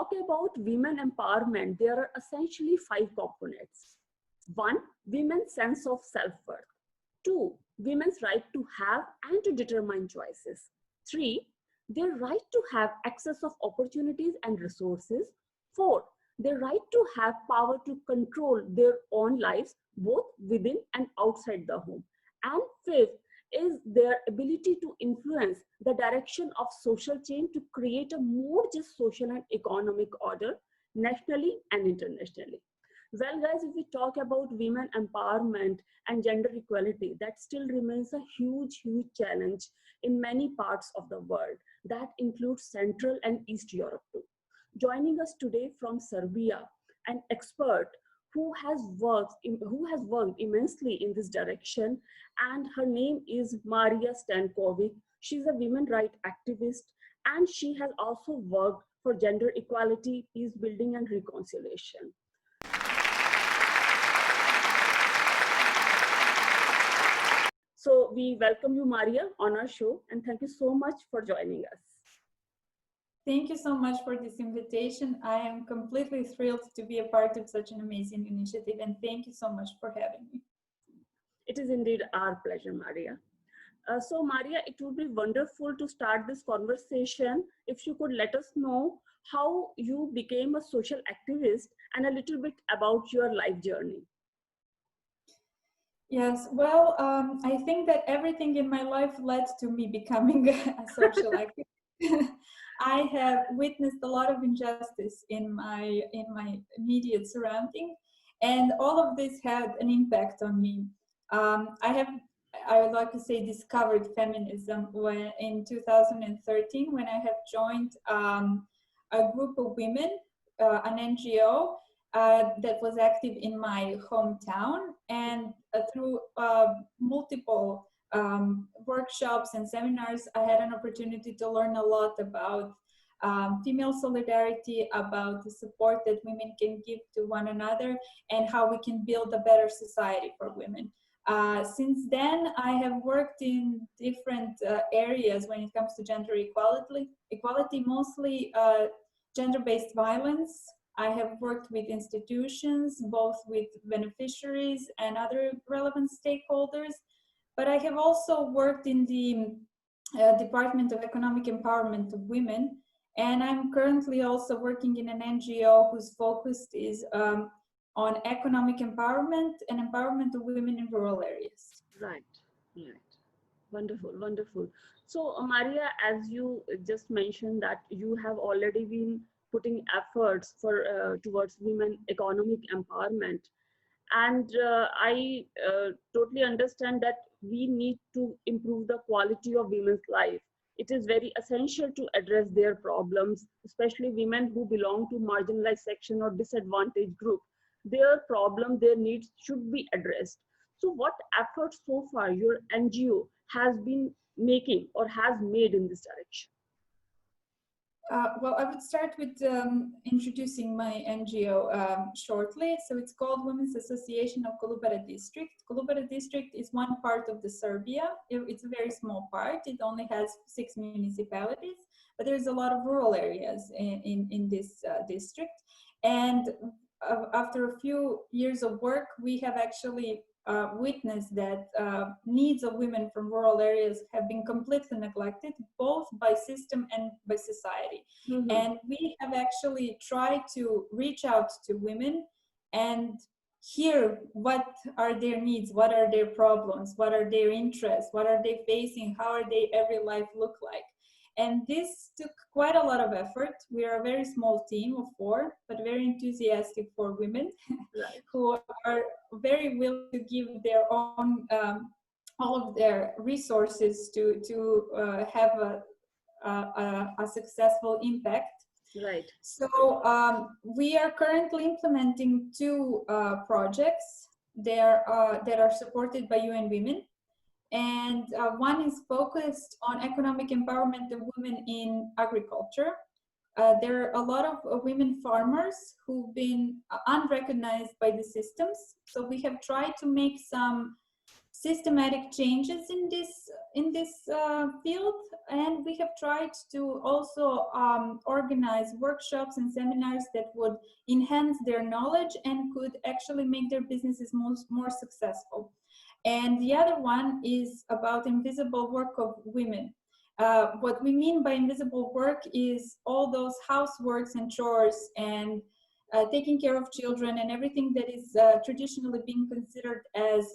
talk about women empowerment, there are essentially 5 components. 1, women's sense of self-worth. 2, women's right to have and to determine choices. 3, their right to have access of opportunities and resources. 4, their right to have power to control their own lives, both within and outside the home. And 5th is their ability to influence the direction of social change to create a more just social and economic order nationally and internationally. Well, guys, if we talk about women empowerment and gender equality, that still remains a huge, huge challenge in many parts of the world. That includes Central and East Europe too. Joining us today from Serbia, an expert who has worked immensely in this direction, and her name is Marija Stankovic. She's a women's rights activist, and she has also worked for gender equality, peace building, and reconciliation. So we welcome you, Marija, on our show, and thank you so much for joining us. Thank you so much for this invitation. I am completely thrilled to be a part of such an amazing initiative, and thank you so much for having me. It is indeed our pleasure, Marija. So Marija, it would be wonderful to start this conversation if you could let us know how you became a social activist and a little bit about your life journey. Yes, well, I think that everything in my life led to me becoming a social activist. I have witnessed a lot of injustice in my immediate surrounding, and all of this had an impact on me. I would like to say, discovered feminism in 2013, when I have joined a group of women, an NGO that was active in my hometown, and through multiple workshops and seminars, I had an opportunity to learn a lot about female solidarity, about the support that women can give to one another, and how we can build a better society for women. Since then, I have worked in different areas when it comes to gender equality, mostly gender-based violence. I have worked with institutions, both with beneficiaries and other relevant stakeholders, but I have also worked in the Department of Economic Empowerment of Women, and I'm currently also working in an NGO whose focus is on economic empowerment and empowerment of women in rural areas. Right, right. Wonderful, wonderful. So, Marija, as you just mentioned that you have already been putting efforts for towards women economic empowerment, and I totally understand that we need to improve the quality of women's life. It is very essential to address their problems, especially women who belong to marginalized section or disadvantaged group. Their problem, their needs should be addressed. So what efforts so far your NGO has been making or has made in this direction? Well, I would start with introducing my NGO shortly. So it's called Women's Association of Kolubara District. Kolubara District is one part of the Serbia. It's a very small part. It only has 6 municipalities, but there's a lot of rural areas in this district. And after a few years of work, we have actually witnessed that needs of women from rural areas have been completely neglected, both by system and by society. Mm-hmm. And we have actually tried to reach out to women and hear what are their needs, what are their problems, what are their interests, what are they facing, how are their every life look like. And this took quite a lot of effort. We are a very small team of 4, but very enthusiastic 4 women, right, who are very willing to give their own, all of their resources to have a successful impact. Right. So we are currently implementing 2 projects that are supported by UN Women. And one is focused on economic empowerment of women in agriculture. There are a lot of women farmers who've been unrecognized by the systems. So we have tried to make some systematic changes in this field, and we have tried to also organize workshops and seminars that would enhance their knowledge and could actually make their businesses more successful. And the other one is about invisible work of women. What we mean by invisible work is all those houseworks and chores and taking care of children and everything that is traditionally being considered as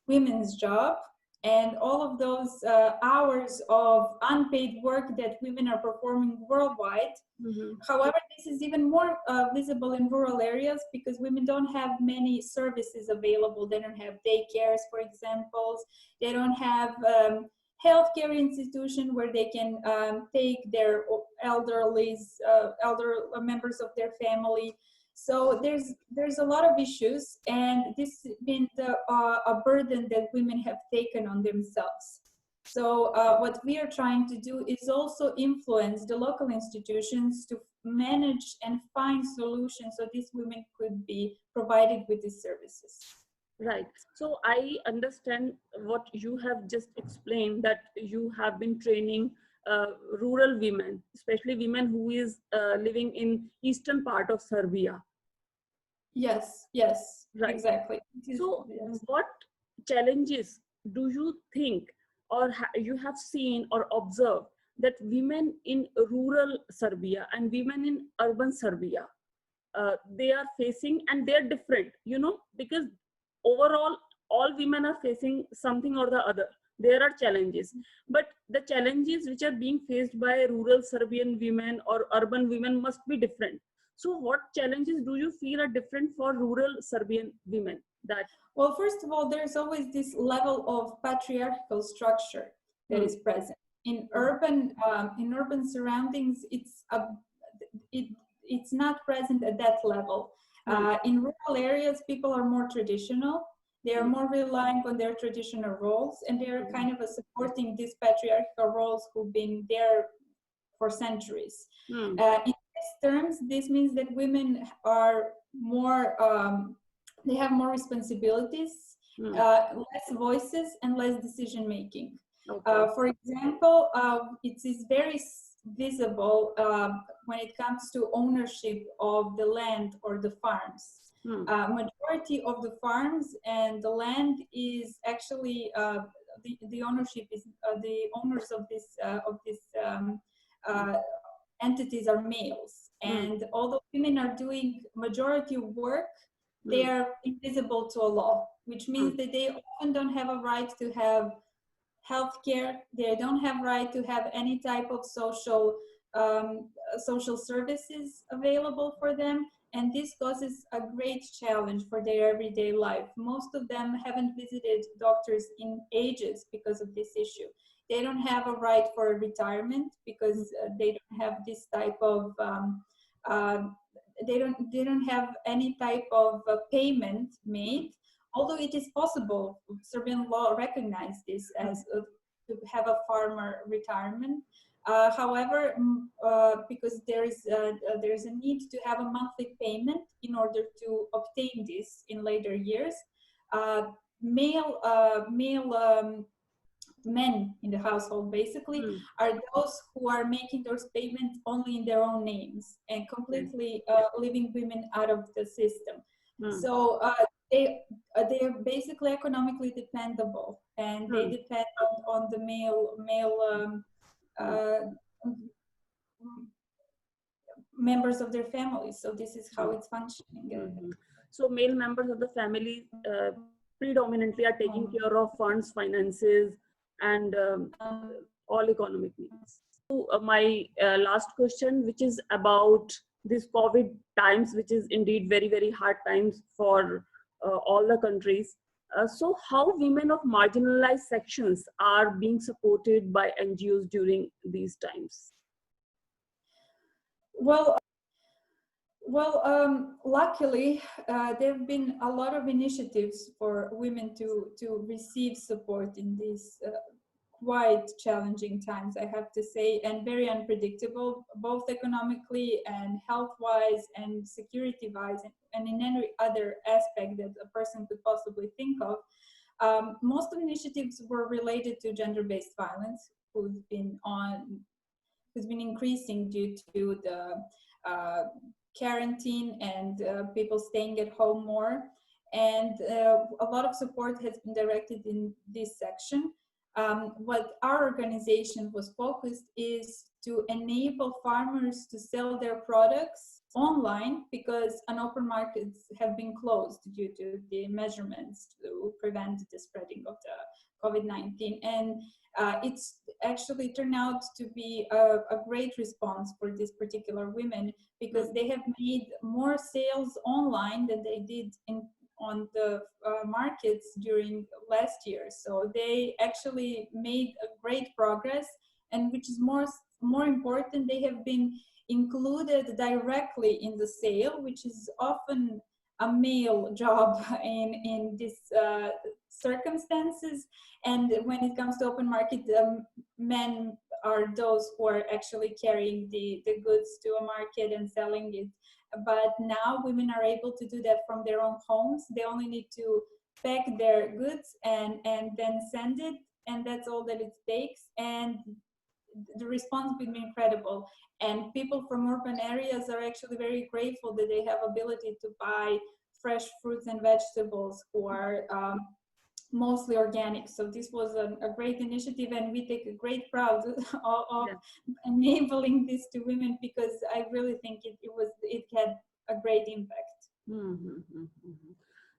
women's job, and all of those hours of unpaid work that women are performing worldwide. Mm-hmm. However, this is even more visible in rural areas because women don't have many services available. They don't have daycares, for example. They don't have healthcare institution where they can take their elder members of their family. So there's a lot of issues, and this has been a burden that women have taken on themselves. So what we are trying to do is also influence the local institutions to manage and find solutions so these women could be provided with these services. Right. So I understand what you have just explained, that you have been training rural women, especially women who is living in eastern part of Serbia. Yes, right. Exactly. So what challenges do you think, or you have seen or observed, that women in rural Serbia and women in urban Serbia, they are facing, and they're different, because overall all women are facing something or the other. There are challenges, but the challenges which are being faced by rural Serbian women or urban women must be different. So what challenges do you feel are different for rural Serbian women? Well, first of all, there's always this level of patriarchal structure that is present in urban surroundings. It's not present at that level. In rural areas, people are more traditional. They are more relying on their traditional roles, and they're kind of supporting these patriarchal roles who've been there for centuries. In these terms, this means that women are more, they have more responsibilities, less voices, and less decision making. Okay. For example, it is very visible when it comes to ownership of the land or the farms. Majority of the farms and the land is actually the ownership is the owners of this entities are males, and although women are doing majority of work, they are invisible to a law, which means that they often don't have a right to have healthcare. They don't have right to have any type of social services available for them, and this causes a great challenge for their everyday life. Most of them haven't visited doctors in ages because of this issue. They don't have a right for retirement because they don't have this type of they don't have any type of payment made, although it is possible. Serbian law recognizes this as to have a farmer retirement. However, because there is a need to have a monthly payment in order to obtain this in later years, male men in the household basically are those who are making those payments only in their own names and completely leaving women out of the system. So they are basically economically dependable, and they depend on the male members of their families. So this is how it's functioning. So male members of the family predominantly are taking care of funds, finances, and all economic needs. So, my last question, which is about this COVID times, which is indeed very, very hard times for all the countries. So how women of marginalized sections are being supported by NGOs during these times? Well, luckily, there have been a lot of initiatives for women to receive support in these quite challenging times, I have to say, and very unpredictable, both economically and health-wise and security-wise, and in any other aspect that a person could possibly think of. Most of the initiatives were related to gender-based violence, who's been increasing due to the quarantine and people staying at home more. And a lot of support has been directed in this section. What our organization was focused is to enable farmers to sell their products online, because an open markets have been closed due to the measurements to prevent the spreading of the COVID-19. And it's actually turned out to be a great response for these particular women, because they have made more sales online than they did on the markets during last year. So they actually made a great progress, and which is more important, they have been included directly in the sale, which is often a male job in these circumstances. And when it comes to open market, men are those who are actually carrying the goods to a market and selling it. But now women are able to do that from their own homes. They only need to pack their goods and then send it, and that's all that it takes. And the response has been incredible. And people from urban areas are actually very grateful that they have ability to buy fresh fruits and vegetables who are mostly organic. So this was a great initiative, and we take a great pride of enabling this to women, because I really think it had a great impact.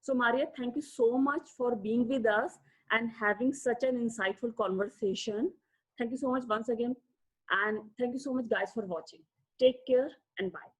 So Marija, thank you so much for being with us and having such an insightful conversation. Thank you so much once again, and thank you so much guys for watching. Take care and bye.